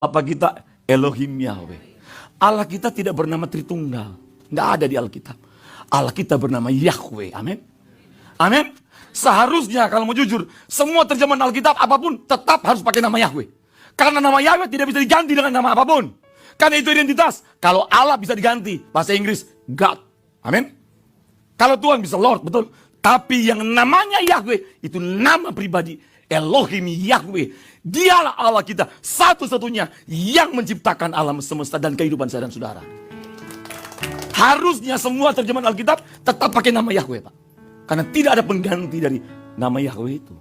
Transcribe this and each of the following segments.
Apa kita Elohim Yahweh. Allah kita tidak bernama Tritunggal. Nggak ada di Alkitab. Allah kita bernama Yahweh. Amin. Amin. Seharusnya kalau mau jujur, semua terjemahan Alkitab apapun tetap harus pakai nama Yahweh. Karena nama Yahweh tidak bisa diganti dengan nama apapun. Karena itu identitas. Kalau Allah bisa diganti, bahasa Inggris God. Amin. Kalau Tuhan bisa Lord, betul. Tapi yang namanya Yahweh itu nama pribadi. Elohim Yahweh. Dialah Allah kita satu-satunya yang menciptakan alam semesta dan kehidupan saya dan saudara. Harusnya semua terjemahan Alkitab tetap pakai nama Yahweh, Pak. Karena tidak ada pengganti dari nama Yahweh itu.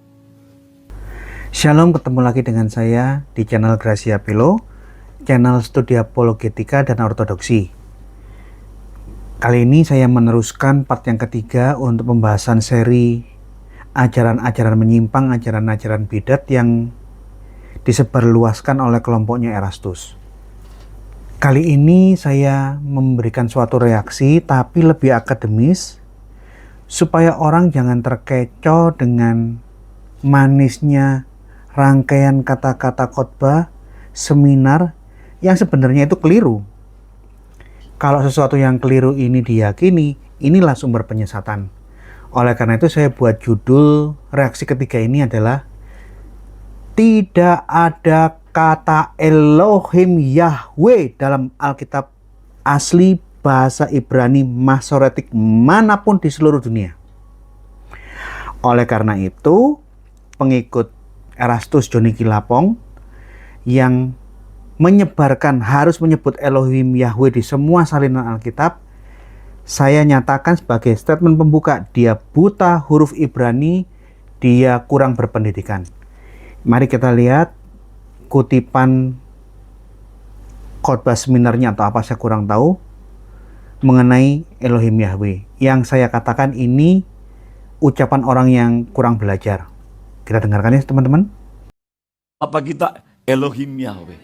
Shalom, ketemu lagi dengan saya di channel Gracia Pelo, channel studi apologetika dan ortodoksi. Kali ini saya meneruskan part yang ketiga untuk pembahasan seri ajaran-ajaran menyimpang, ajaran-ajaran bidat yang disebarluaskan oleh kelompoknya Erastus. Kali ini saya memberikan suatu reaksi tapi lebih akademis supaya orang jangan terkecoh dengan manisnya rangkaian kata-kata khotbah seminar yang sebenarnya itu keliru. Kalau sesuatu yang keliru ini diyakini, inilah sumber penyesatan. Oleh karena itu saya buat judul reaksi ketiga ini adalah tidak ada kata Elohim Yahweh dalam Alkitab asli bahasa Ibrani Masoretik manapun di seluruh dunia. Oleh karena itu, pengikut Erastus Johnny Kilapong yang menyebarkan harus menyebut Elohim Yahweh di semua salinan Alkitab, saya nyatakan sebagai statement pembuka, dia buta huruf Ibrani, dia kurang berpendidikan. Mari kita lihat kutipan khotbah seminarnya atau apa saya kurang tahu mengenai Elohim Yahweh. Yang saya katakan ini ucapan orang yang kurang belajar. Kita dengarkan ya teman-teman. Apa kita Elohim Yahweh.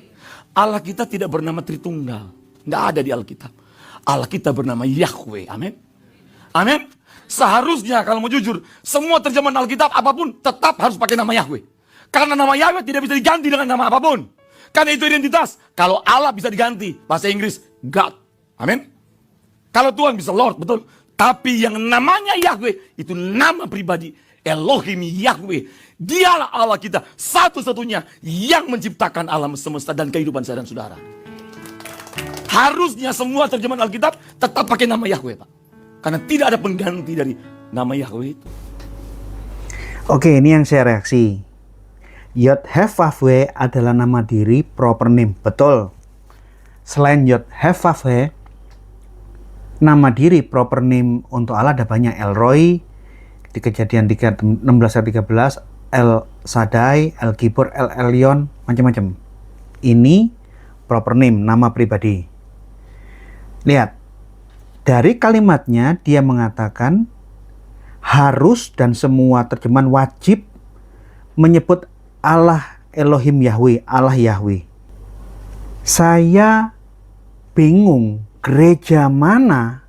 Allah kita tidak bernama Tritunggal. Nggak ada di Alkitab. Allah kita bernama Yahweh. Amin. Amin. Seharusnya kalau mau jujur, semua terjemahan Alkitab apapun tetap harus pakai nama Yahweh. Karena nama Yahweh tidak bisa diganti dengan nama apapun. Karena itu identitas. Kalau Allah bisa diganti, bahasa Inggris God. Amin. Kalau Tuhan bisa Lord, betul. Tapi yang namanya Yahweh itu nama pribadi. Elohim Yahweh. Dialah Allah kita satu-satunya yang menciptakan alam semesta dan kehidupan saya dan saudara. Harusnya semua terjemahan Alkitab tetap pakai nama Yahweh, Pak. Karena tidak ada pengganti dari nama Yahweh itu. Oke, ini yang saya reaksi. Yod-Heh-Vav-He adalah nama diri proper name. Betul. Selain Yod-Heh-Vav-He, nama diri proper name untuk Allah ada banyak. El Roi di Kejadian 16 ayat 13, El Shaddai, El Gibor, El Elyon, macam-macam. Ini proper name, nama pribadi. Lihat, dari kalimatnya dia mengatakan harus dan semua terjemahan wajib menyebut Allah Elohim Yahweh, Allah Yahweh. Saya bingung gereja mana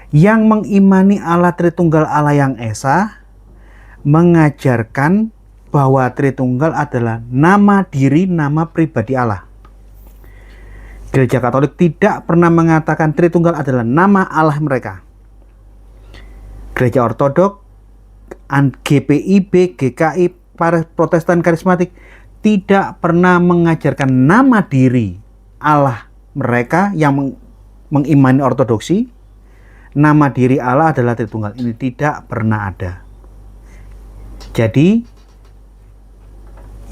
yang mengimani Allah Tritunggal Allah yang Esa mengajarkan bahwa Tritunggal adalah nama diri, nama pribadi Allah. Gereja Katolik tidak pernah mengatakan Tritunggal adalah nama Allah mereka. Gereja Ortodok, GPIB, GKI, para Protestan karismatik tidak pernah mengajarkan nama diri Allah mereka yang mengimani ortodoksi. Nama diri Allah adalah Tritunggal. Ini tidak pernah ada. Jadi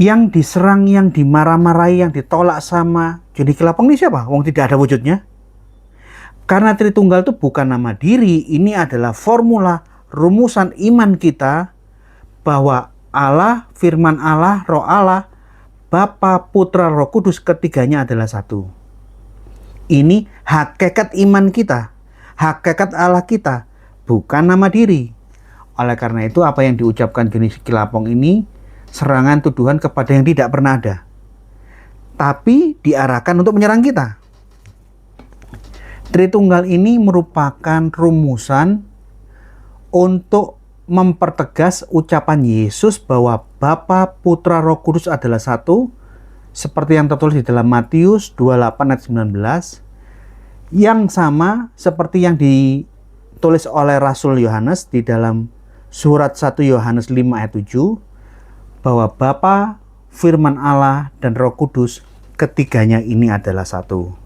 yang diserang, yang dimarah-marahi, yang ditolak sama Johnny Kilapong ini siapa? Wong tidak ada wujudnya. Karena Tritunggal itu bukan nama diri, ini adalah formula rumusan iman kita bahwa Allah, firman Allah, roh Allah, Bapa, Putra, Roh Kudus, ketiganya adalah satu. Ini hakikat iman kita, hakikat Allah kita, bukan nama diri. Oleh karena itu apa yang diucapkan Johnny Kilapong ini serangan tuduhan kepada yang tidak pernah ada, tapi diarahkan untuk menyerang kita. Tritunggal ini merupakan rumusan untuk mempertegas ucapan Yesus bahwa Bapa, Putra, Roh Kudus adalah satu, seperti yang tertulis di dalam Matius 28 ayat 19, yang sama seperti yang ditulis oleh Rasul Yohanes di dalam surat 1 Yohanes 5 ayat 7, bahwa Bapa, Firman Allah, dan Roh Kudus, ketiganya ini adalah satu.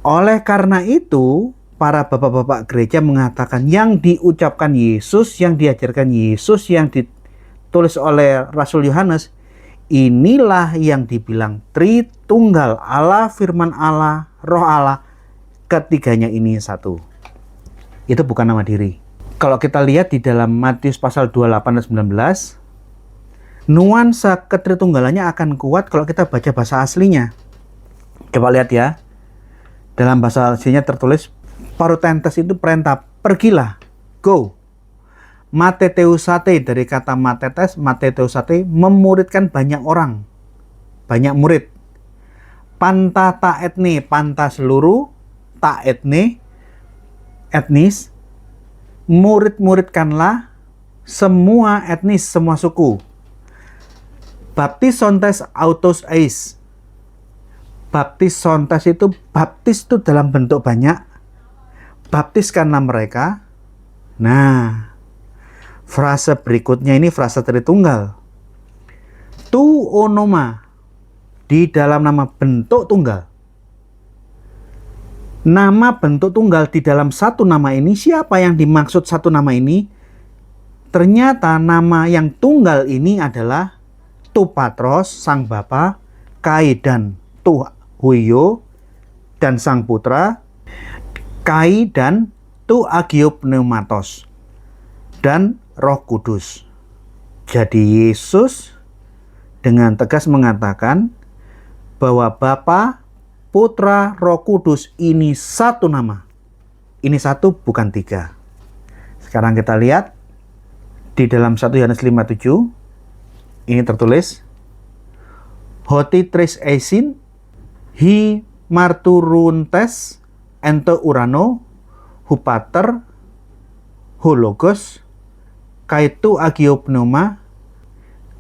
Oleh karena itu, para bapak-bapak gereja mengatakan yang diucapkan Yesus, yang diajarkan Yesus, yang ditulis oleh Rasul Yohanes, inilah yang dibilang Tritunggal, Allah, Firman Allah, Roh Allah, ketiganya ini satu. Itu bukan nama diri. Kalau kita lihat di dalam Matius pasal 28 dan 19, nuansa ketritunggalannya akan kuat kalau kita baca bahasa aslinya. Coba lihat ya. Dalam bahasa aslinya tertulis, parutentes itu perintah, pergilah, go. Mateteusate, dari kata mateteusate, memuridkan banyak orang, banyak murid. Panta ta etne, panta seluruh, ta etne, etnis, murid-muridkanlah semua etnis, semua suku. Baptisontes autos eis. Baptisontes itu, baptis itu dalam bentuk banyak. Baptiskanlah mereka. Nah, frase berikutnya ini frase Tritunggal. Tu onoma, di dalam nama bentuk tunggal. Nama bentuk tunggal di dalam satu nama ini, siapa yang dimaksud satu nama ini? Ternyata nama yang tunggal ini adalah Tu Patros, Sang Bapa, Kai dan Tu Huio, dan Sang Putra, Kai dan Tu Agiopneumatos, dan Roh Kudus. Jadi Yesus dengan tegas mengatakan bahwa Bapa, Putra, Roh Kudus ini satu nama. Ini satu, bukan tiga. Sekarang kita lihat di dalam 1 Yohanes 5:7. Ini tertulis, Hoti tres eisin, hi marturuntes, ente urano, hupater, hologos, kaitu agiopneuma,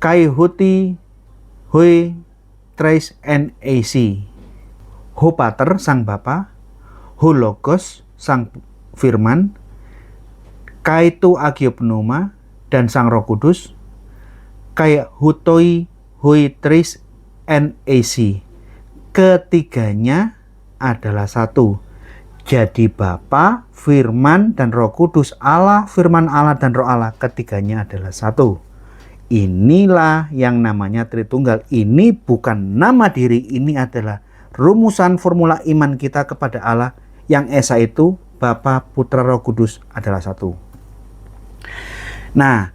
kai huti, hui tres en eisi. Hupater, Sang Bapa, hologos, Sang Firman, kaitu agiopneuma, dan Sang Roh Kudus, kayak hutoi hui tris nac, ketiganya adalah satu. Jadi Bapa, Firman, dan Roh Kudus, Allah, Firman Allah, dan Roh Allah, ketiganya adalah satu. Inilah yang namanya Tritunggal. Ini bukan nama diri, ini adalah rumusan formula iman kita kepada Allah, yang esa itu Bapa, Putra, Roh Kudus adalah satu. Nah,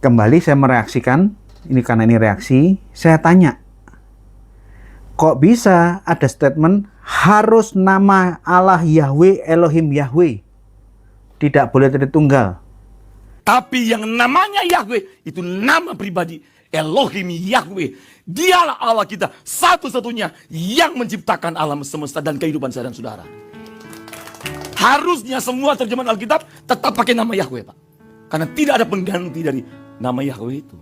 kembali saya mereaksikan, ini karena ini reaksi, saya tanya, kok bisa ada statement harus nama Allah Yahweh, Elohim Yahweh, tidak boleh Tritunggal? Tapi yang namanya Yahweh itu nama pribadi, Elohim Yahweh. Dialah Allah kita satu-satunya yang menciptakan alam semesta dan kehidupan saya dan saudara. Harusnya semua terjemahan Alkitab tetap pakai nama Yahweh, Pak. Karena tidak ada pengganti dari nama Yahweh itu.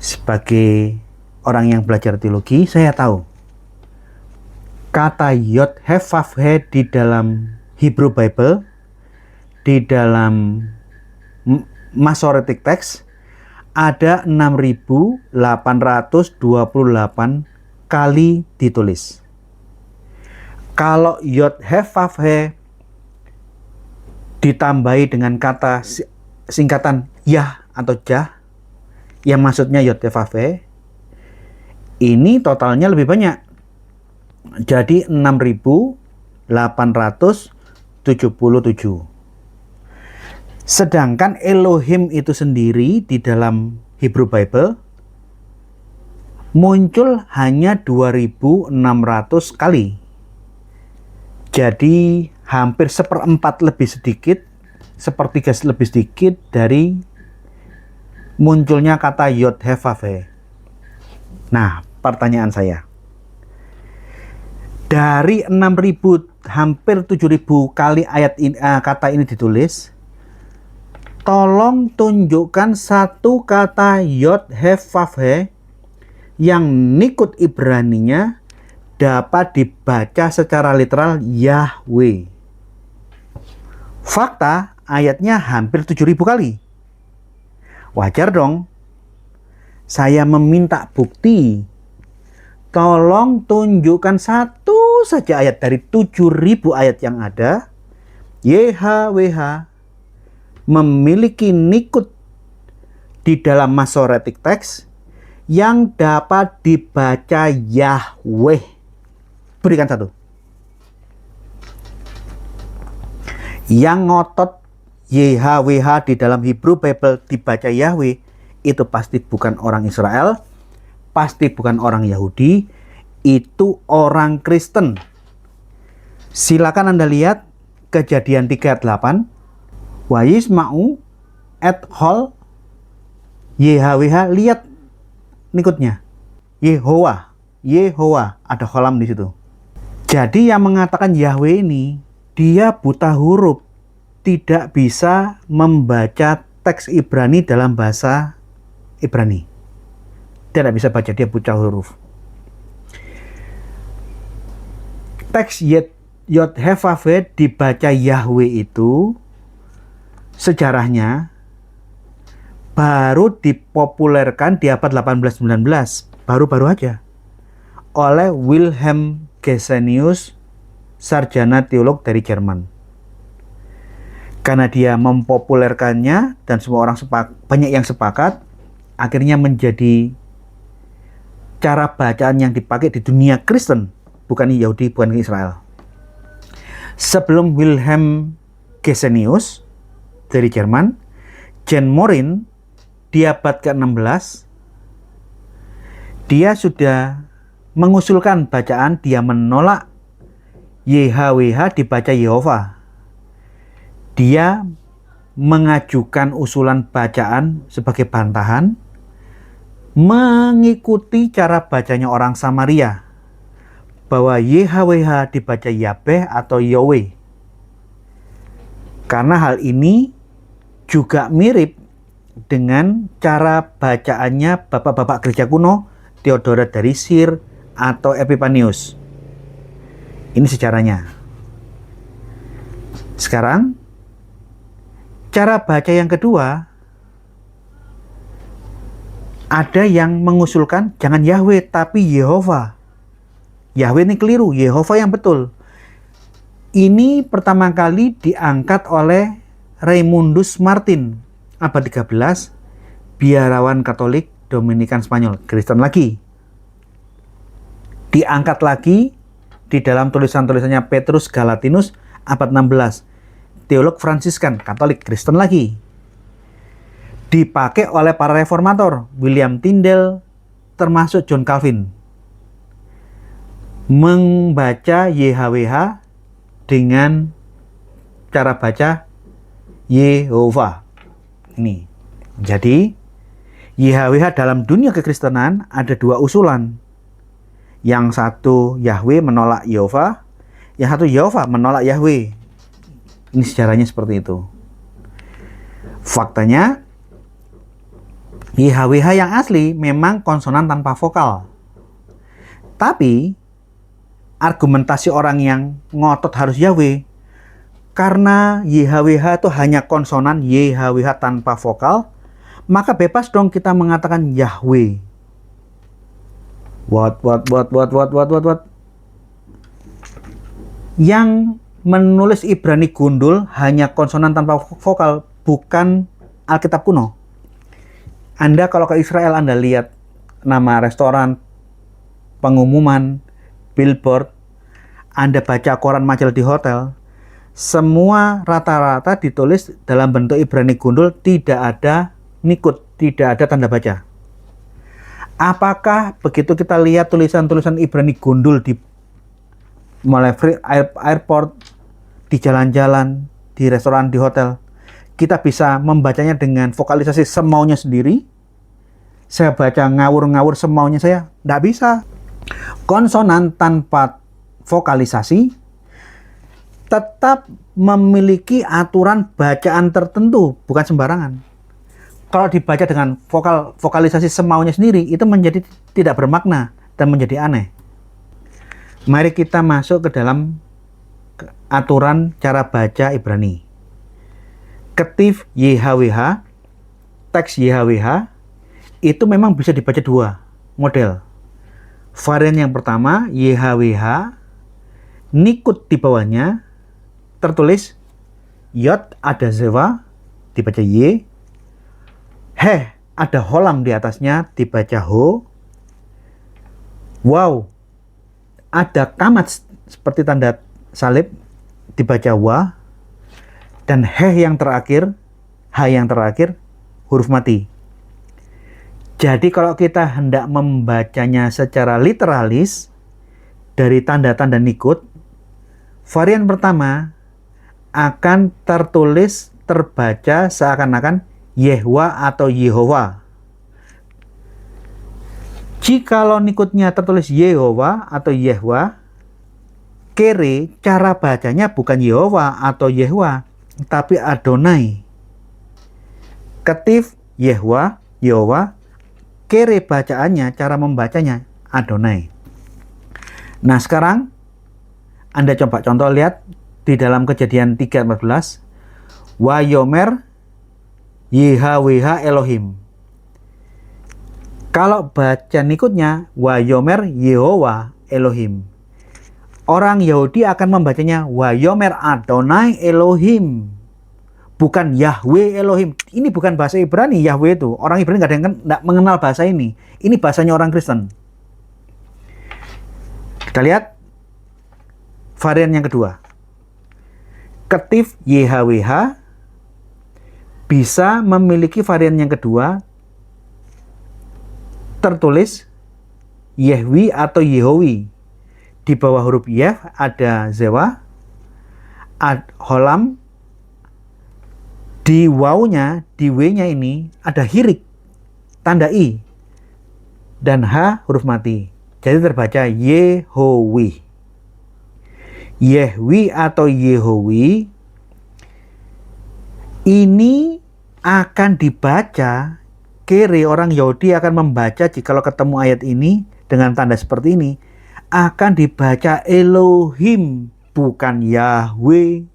Sebagai orang yang belajar teologi, saya tahu kata Yod He Vav He di dalam Hebrew Bible, di dalam Masoretic Text, ada 6.828 kali ditulis. Kalau Yod He Vav He ditambahi dengan kata singkatan Yah atau Jah, yang maksudnya Yod He Vav He, ini totalnya lebih banyak. Jadi 6.877. Sedangkan Elohim itu sendiri di dalam Hebrew Bible muncul hanya 2.600 kali. Jadi hampir 1/4 lebih sedikit, 1/3 lebih sedikit dari munculnya kata Yod He Vav He. Nah, pertanyaan saya, dari 6.000 hampir 7.000 kali kata ini ditulis, tolong tunjukkan satu kata Yod He Vav He yang nikut Ibraninya dapat dibaca secara literal Yahweh. Fakta, ayatnya hampir 7.000 kali. Wajar dong. Saya meminta bukti. Tolong tunjukkan satu saja ayat dari 7.000 ayat yang ada. YHWH memiliki nikut di dalam Masoretic Text yang dapat dibaca Yahweh. Berikan satu. Yang ngotot YHWH di dalam Hebrew Bible dibaca Yahweh, itu pasti bukan orang Israel, pasti bukan orang Yahudi, itu orang Kristen. Silakan Anda lihat Kejadian 3:8. Wa yisma'u et hol YHWH, lihat nikutnya. Yehowa, ada kolam di situ. Jadi yang mengatakan Yahweh ini, dia buta huruf, tidak bisa membaca teks Ibrani dalam bahasa Ibrani. Tidak bisa baca, dia buta huruf. Teks Yod-Heh-Vav-He dibaca Yahweh itu sejarahnya baru dipopulerkan di abad 18-19, baru-baru aja, oleh Wilhelm Gesenius, sarjana teolog dari Jerman. Karena dia mempopulerkannya dan semua orang banyak yang sepakat, akhirnya menjadi cara bacaan yang dipakai di dunia Kristen, bukan Yahudi, bukan Israel. Sebelum Wilhelm Gesenius dari Jerman, Jan Morin di abad ke-16, dia sudah mengusulkan bacaan, dia menolak YHWH dibaca Yehova. Dia mengajukan usulan bacaan sebagai bantahan, mengikuti cara bacanya orang Samaria, bahwa YHWH dibaca Yahweh atau Yahweh. Karena hal ini juga mirip dengan cara bacaannya bapak-bapak gereja kuno, Theodoret dari Sir atau Epipanius. Ini sejarahnya. Sekarang, cara baca yang kedua, ada yang mengusulkan jangan Yahweh tapi Yehova. Yahweh ini keliru, Yehova yang betul. Ini pertama kali diangkat oleh Raymundus Martin, abad 13, biarawan Katolik Dominikan Spanyol, Kristen lagi. Diangkat lagi di dalam tulisan-tulisannya Petrus Galatinus, abad 16, teolog Fransiskan, Katolik, Kristen lagi. Dipakai oleh para reformator, William Tyndale, termasuk John Calvin. Membaca YHWH dengan cara baca Yehova. Ini. Jadi, YHWH dalam dunia kekristenan ada dua usulan. Yang satu Yahweh menolak Yehova, yang satu Yehova menolak Yahweh. Ini sejarahnya seperti itu. Faktanya, YHWH yang asli memang konsonan tanpa vokal. Tapi, argumentasi orang yang ngotot harus Yahweh, karena YHWH itu hanya konsonan, YHWH tanpa vokal, maka bebas dong kita mengatakan Yahweh. What? Yang menulis Ibrani gundul hanya konsonan tanpa vokal, bukan Alkitab kuno. Anda kalau ke Israel, Anda lihat nama restoran, pengumuman, billboard, Anda baca koran majalah di hotel, semua rata-rata ditulis dalam bentuk Ibrani gundul, tidak ada nikut, tidak ada tanda baca. Apakah begitu kita lihat tulisan-tulisan Ibrani gundul di mulai airport, di jalan-jalan, di restoran, di hotel, kita bisa membacanya dengan vokalisasi semaunya sendiri? Saya baca ngawur-ngawur semaunya saya? Tidak bisa. Konsonan tanpa vokalisasi tetap memiliki aturan bacaan tertentu, bukan sembarangan. kalau dibaca dengan vokalisasi semaunya sendiri, itu menjadi tidak bermakna dan menjadi aneh. Mari kita masuk ke dalam aturan cara baca Ibrani. Ketif YHWH, teks YHWH, itu memang bisa dibaca dua model. Varian yang pertama, YHWH, nikut di bawahnya, tertulis Yod ada Zewa, dibaca Y. He, ada holam di atasnya, dibaca Ho. Wow, ada kamat seperti tanda salib, dibaca Wa. Dan He yang terakhir, H yang terakhir, huruf mati. Jadi kalau kita hendak membacanya secara literalis, dari tanda-tanda nikut, varian pertama akan terbaca seakan-akan Yehwa atau Yehova. Jikalau nikutnya tertulis Yehova atau Yehwa, kere cara bacanya bukan Yehova atau Yehwa, tapi Adonai. Ketif Yehwa, Yehova, kere bacaannya, cara membacanya Adonai. Nah sekarang Anda coba contoh lihat di dalam Kejadian 3:14, Wayomer YHWH Elohim. Kalau baca nikutnya Wayomer Yehova Elohim, orang Yahudi akan membacanya Wayomer Adonai Elohim, bukan Yahweh Elohim. Ini bukan bahasa Ibrani, Yahweh itu. Orang Ibrani nggak mengenal bahasa ini. Ini bahasanya orang Kristen. Kita lihat varian yang kedua. Ketif YHWH bisa memiliki varian yang kedua, tertulis Yehwi atau Yehowi. Di bawah huruf Yeh ada Zewa, holam, di wawnya, di W-nya ini ada hirik, tanda I, dan H huruf mati. Jadi terbaca Yehowi. Yehwi atau Yehowi ini akan dibaca, kere orang Yahudi akan membaca jikalau ketemu ayat ini dengan tanda seperti ini, akan dibaca Elohim, bukan Yahweh.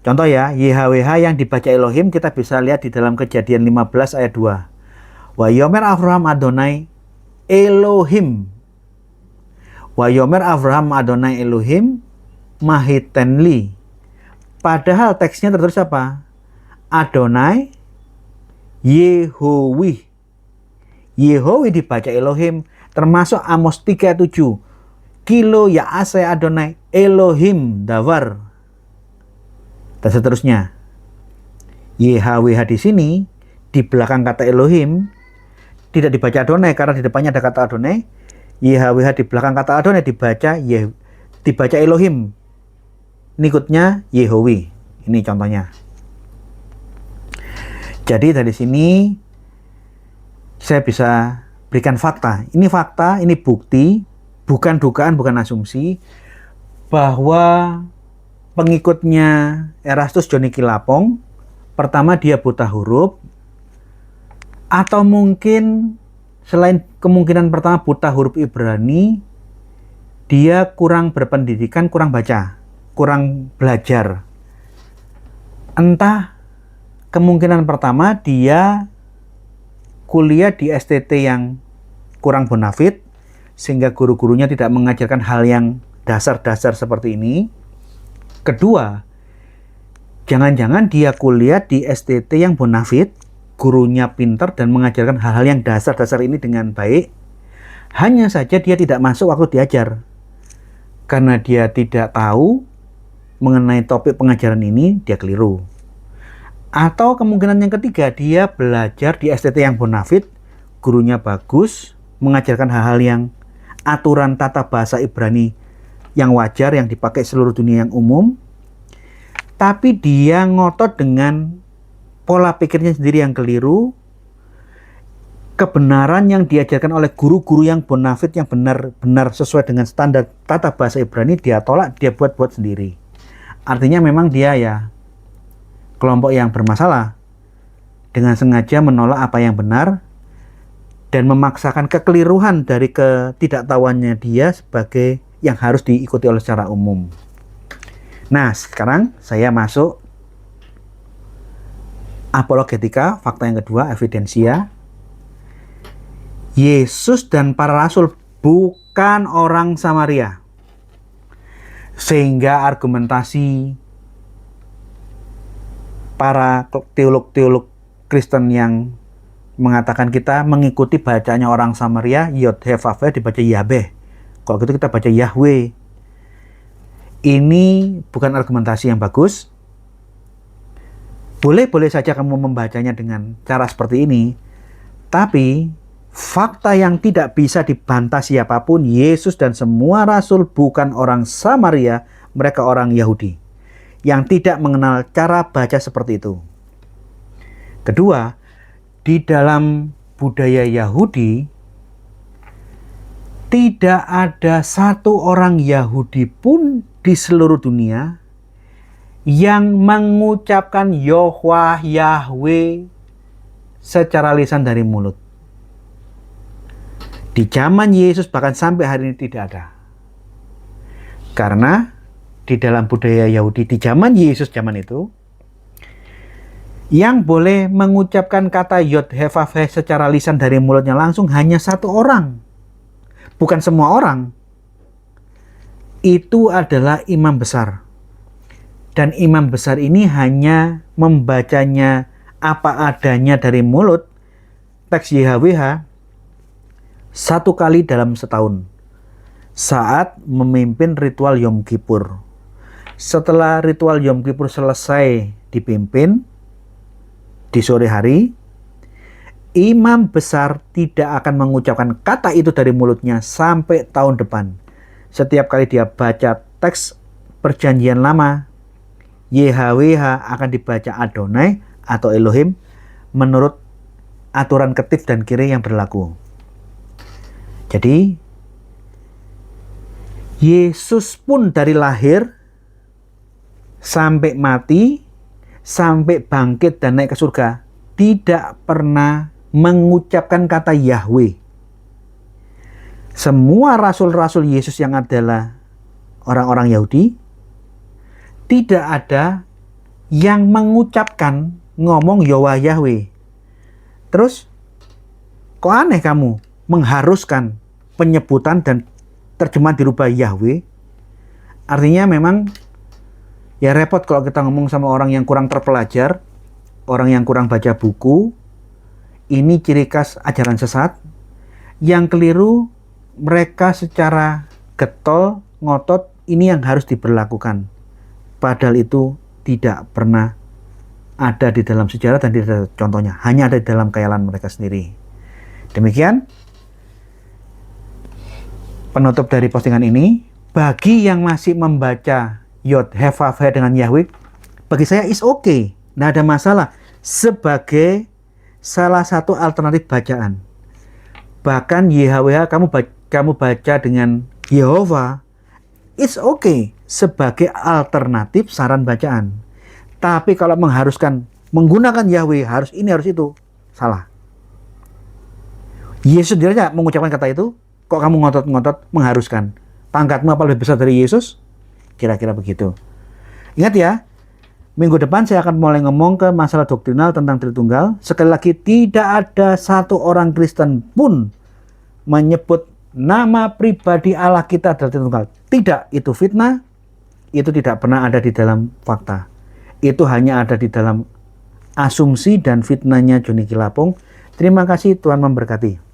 Contoh ya, YHWH yang dibaca Elohim kita bisa lihat di dalam Kejadian 15 ayat 2. Wayomer Avraham Adonai Elohim. Wayomer Avraham Adonai Elohim Mahitenli. Padahal teksnya tertulis apa? Adonai Yehowi. Yehowi dibaca Elohim, termasuk Amos 3:7. Kilo Yaase Adonai Elohim Davar. Dan seterusnya. YHWH di sini di belakang kata Elohim tidak dibaca Adonai karena di depannya ada kata Adonai. YHWH di belakang kata Adonai dibaca Elohim. Nikutnya Yehowi. Ini contohnya. Jadi dari sini saya bisa berikan fakta. Ini fakta, ini bukti, bukan dugaan, bukan asumsi, bahwa pengikutnya Erastus Johnny Kilapong, pertama dia buta huruf, atau mungkin selain kemungkinan pertama buta huruf Ibrani, dia kurang berpendidikan, kurang baca, kurang belajar. Entah kemungkinan pertama dia kuliah di STT yang kurang bonafit, sehingga guru-gurunya tidak mengajarkan hal yang dasar-dasar seperti ini. Kedua, jangan-jangan dia kuliah di STT yang bonafit, gurunya pintar dan mengajarkan hal-hal yang dasar-dasar ini dengan baik. Hanya saja dia tidak masuk waktu diajar. Karena dia tidak tahu mengenai topik pengajaran ini, dia keliru. Atau kemungkinan yang ketiga, dia belajar di STT yang bonafit, gurunya bagus, mengajarkan hal-hal yang aturan tata bahasa Ibrani yang wajar, yang dipakai seluruh dunia yang umum. Tapi dia ngotot dengan pola pikirnya sendiri yang keliru. Kebenaran yang diajarkan oleh guru-guru yang bonafit, yang benar-benar sesuai dengan standar tata bahasa Ibrani, dia tolak, dia buat-buat sendiri. Artinya memang dia ya kelompok yang bermasalah. dengan sengaja menolak apa yang benar dan memaksakan kekeliruan dari ketidaktahuannya dia sebagai yang harus diikuti oleh secara umum. Nah, sekarang saya masuk apologetika, fakta yang kedua, evidensia. Yesus dan para rasul bukan orang Samaria. Sehingga argumentasi para teolog-teolog Kristen yang mengatakan kita mengikuti bacanya orang Samaria, Yod He Vav He dibaca Yahweh. Kalau gitu kita baca Yahweh. Ini bukan argumentasi yang bagus. Boleh-boleh saja kamu membacanya dengan cara seperti ini. Tapi fakta yang tidak bisa dibantah siapapun, Yesus dan semua rasul bukan orang Samaria, mereka orang Yahudi yang tidak mengenal cara baca seperti itu. Kedua, di dalam budaya Yahudi tidak ada satu orang Yahudi pun di seluruh dunia yang mengucapkan Yahweh secara lisan dari mulut. Di zaman Yesus bahkan sampai hari ini tidak ada. Karena di dalam budaya Yahudi di zaman Yesus zaman itu, yang boleh mengucapkan kata Yod He Vav He secara lisan dari mulutnya langsung hanya satu orang. Bukan semua orang. Itu adalah imam besar. Dan imam besar ini hanya membacanya apa adanya dari mulut, teks YHWH, satu kali dalam setahun. Saat memimpin ritual Yom Kippur. Setelah ritual Yom Kippur selesai dipimpin di sore hari, imam besar tidak akan mengucapkan kata itu dari mulutnya sampai tahun depan. Setiap kali dia baca teks perjanjian lama, YHWH akan dibaca Adonai atau Elohim menurut aturan ketif dan kiri yang berlaku. Jadi, Yesus pun dari lahir sampai mati, sampai bangkit dan naik ke surga, tidak pernah mengucapkan kata Yahweh. Semua rasul-rasul Yesus yang adalah orang-orang Yahudi, tidak ada yang mengucapkan ngomong Yahweh. Terus, kok aneh kamu mengharuskan penyebutan dan terjemahan dirubah Yahweh? Artinya memang ya repot kalau kita ngomong sama orang yang kurang terpelajar, orang yang kurang baca buku. Ini ciri khas ajaran sesat. Yang keliru, mereka secara getol, ngotot, ini yang harus diberlakukan. Padahal itu tidak pernah ada di dalam sejarah dan tidak ada contohnya. Hanya ada di dalam khayalan mereka sendiri. Demikian penutup dari postingan ini. Bagi yang masih membaca Yod He Vav He dengan Yahweh, bagi saya is okay, nggak ada masalah, sebagai salah satu alternatif bacaan. Bahkan YHWH kamu baca dengan Yehova, it's okay sebagai alternatif saran bacaan. Tapi kalau mengharuskan menggunakan Yahweh, harus ini harus itu, salah. Yesus sendiri aja mengucapkan kata itu, kok kamu ngotot-ngotot mengharuskan? Pangkatmu apa lebih besar dari Yesus? Kira-kira begitu. Ingat ya, minggu depan saya akan mulai ngomong ke masalah doktrinal tentang Tritunggal. Sekali lagi, tidak ada satu orang Kristen pun menyebut nama pribadi Allah kita adalah Tritunggal. Tidak, itu fitnah. Itu tidak pernah ada di dalam fakta. Itu hanya ada di dalam asumsi dan fitnahnya Joni Kilapung. Terima kasih, Tuhan memberkati.